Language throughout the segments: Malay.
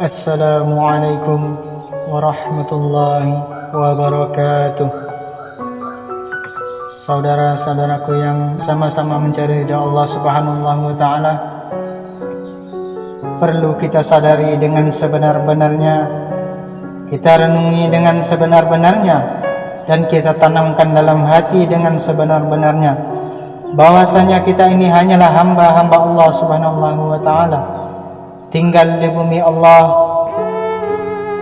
Assalamualaikum warahmatullahi wabarakatuh. Saudara-saudaraku yang sama-sama mencari ridha Allah Subhanahu wa Ta'ala, perlu kita sadari dengan sebenar-benarnya, kita renungi dengan sebenar-benarnya, dan kita tanamkan dalam hati dengan sebenar-benarnya bahwasanya kita ini hanyalah hamba-hamba Allah Subhanahu wa Ta'ala, tinggal di bumi Allah,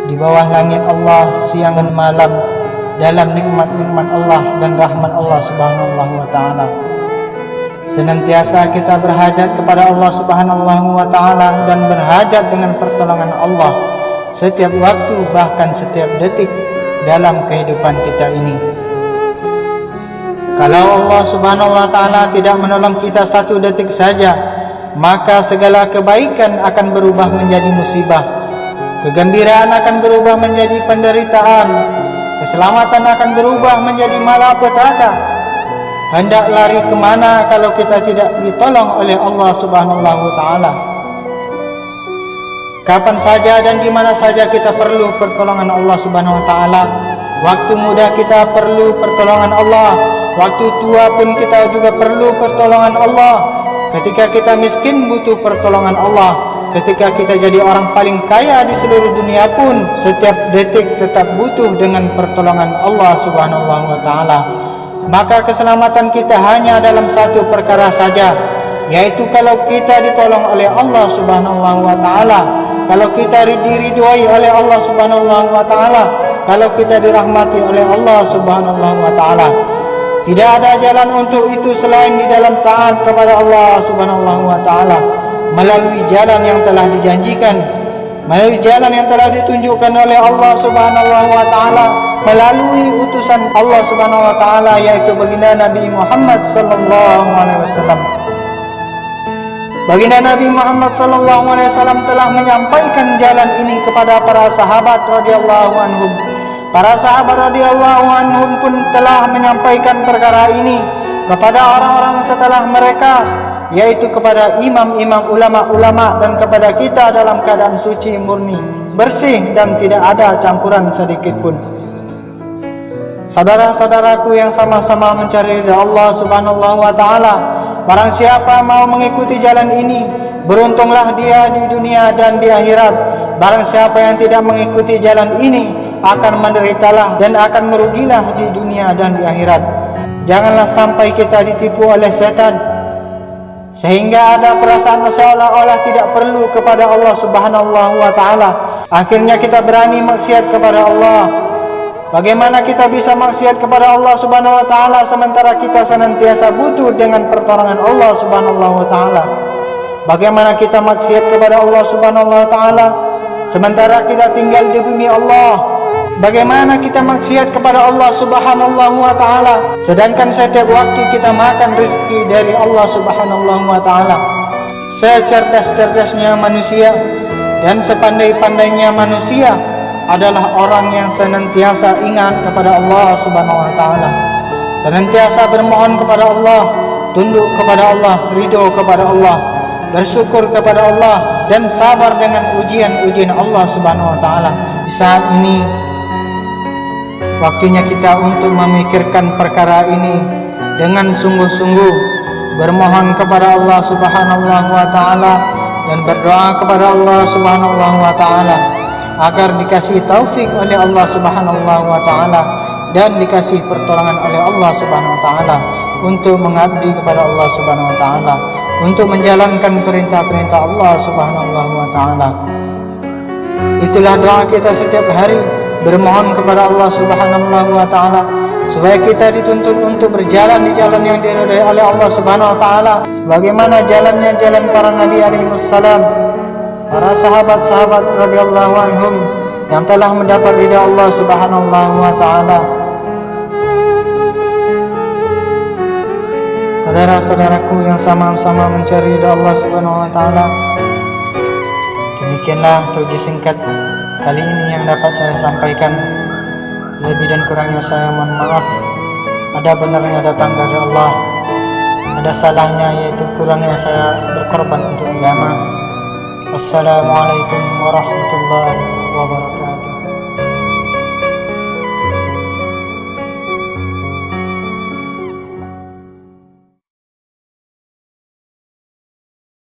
di bawah langit Allah, siang dan malam, dalam nikmat-nikmat Allah dan rahmat Allah Subhanahu wa Ta'ala. Senantiasa kita berhajat kepada Allah Subhanahu wa Ta'ala dan berhajat dengan pertolongan Allah setiap waktu, bahkan setiap detik dalam kehidupan kita ini. Kalau Allah Subhanahu wa Ta'ala tidak menolong kita satu detik saja, maka segala kebaikan akan berubah menjadi musibah, kegembiraan akan berubah menjadi penderitaan, keselamatan akan berubah menjadi malapetaka. Hendak lari kemana kalau kita tidak ditolong oleh Allah Subhanahu wa Ta'ala? Kapan saja dan di mana saja kita perlu pertolongan Allah Subhanahu wa Ta'ala. Waktu muda kita perlu pertolongan Allah, waktu tua pun kita juga perlu pertolongan Allah. Ketika kita miskin butuh pertolongan Allah, ketika kita jadi orang paling kaya di seluruh dunia pun setiap detik tetap butuh dengan pertolongan Allah Subhanahu wa Ta'ala. Maka keselamatan kita hanya dalam satu perkara saja, yaitu kalau kita ditolong oleh Allah Subhanahu wa Ta'ala, kalau kita diridhoi oleh Allah Subhanahu wa Ta'ala, kalau kita dirahmati oleh Allah Subhanahu wa Ta'ala. Tidak ada jalan untuk itu selain di dalam taat kepada Allah Subhanahu wa Ta'ala, melalui jalan yang telah dijanjikan, melalui jalan yang telah ditunjukkan oleh Allah Subhanahu wa Ta'ala, melalui utusan Allah Subhanahu wa Ta'ala, yaitu baginda Nabi Muhammad sallallahu alaihi wasallam. Baginda Nabi Muhammad sallallahu alaihi wasallam telah menyampaikan jalan ini kepada para sahabat radhiyallahu anhum. Para sahabat radhiyallahu anhum pun telah menyampaikan perkara ini kepada orang-orang setelah mereka, yaitu kepada imam-imam, ulama-ulama, dan kepada kita dalam keadaan suci, murni, bersih, dan tidak ada campuran sedikit pun. Saudara-saudaraku yang sama-sama mencari ridha Allah Subhanahu wa Ta'ala, barang siapa mau mengikuti jalan ini, beruntunglah dia di dunia dan di akhirat. Barang siapa yang tidak mengikuti jalan ini, akan menderitalah dan akan merugilah di dunia dan di akhirat. Janganlah sampai kita ditipu oleh setan sehingga ada perasaan seolah-olah tidak perlu kepada Allah Subhanahu wa Ta'ala. Akhirnya kita berani maksiat kepada Allah. Bagaimana kita bisa maksiat kepada Allah Subhanahu wa Ta'ala sementara kita senantiasa butuh dengan pertolongan Allah Subhanahu wa Ta'ala? Bagaimana kita maksiat kepada Allah Subhanahu wa Ta'ala sementara kita tinggal di bumi Allah? Bagaimana kita maksiat kepada Allah Subhanahu wa Ta'ala sedangkan setiap waktu kita makan rezeki dari Allah Subhanahu wa Ta'ala? Secerdas-cerdasnya manusia dan sepandai-pandainya manusia adalah orang yang senantiasa ingat kepada Allah Subhanahu wa Ta'ala, senantiasa bermohon kepada Allah, tunduk kepada Allah, ridho kepada Allah, bersyukur kepada Allah, dan sabar dengan ujian-ujian Allah Subhanahu wa Ta'ala. Di saat ini waktunya kita untuk memikirkan perkara ini dengan sungguh-sungguh, bermohon kepada Allah Subhanahu wa Ta'ala dan berdoa kepada Allah Subhanahu wa Ta'ala agar dikasih taufik oleh Allah Subhanahu wa Ta'ala dan dikasih pertolongan oleh Allah Subhanahu wa Ta'ala untuk mengabdi kepada Allah Subhanahu wa Ta'ala, untuk menjalankan perintah-perintah Allah Subhanahu wa Ta'ala. Itulah doa kita setiap hari, bermohon kepada Allah Subhanahu wa Ta'ala supaya kita dituntun untuk berjalan di jalan yang diridhai oleh Allah Subhanahu wa Ta'ala, sebagaimana jalannya jalan para nabi alaihi wassalam, para sahabat-sahabat radhiyallahu anhum yang telah mendapat ridha Allah Subhanahu wa Ta'ala. Saudara-saudaraku yang sama-sama mencari ridha Allah Subhanahu wa Ta'ala, demikianlah tauji singkat kali ini yang dapat saya sampaikan. Lebih dan kurangnya saya mohon maaf. Ada benarnya datang dari Allah, ada salahnya yaitu kurangnya saya berkorban untuk agama. Assalamualaikum warahmatullahi wabarakatuh.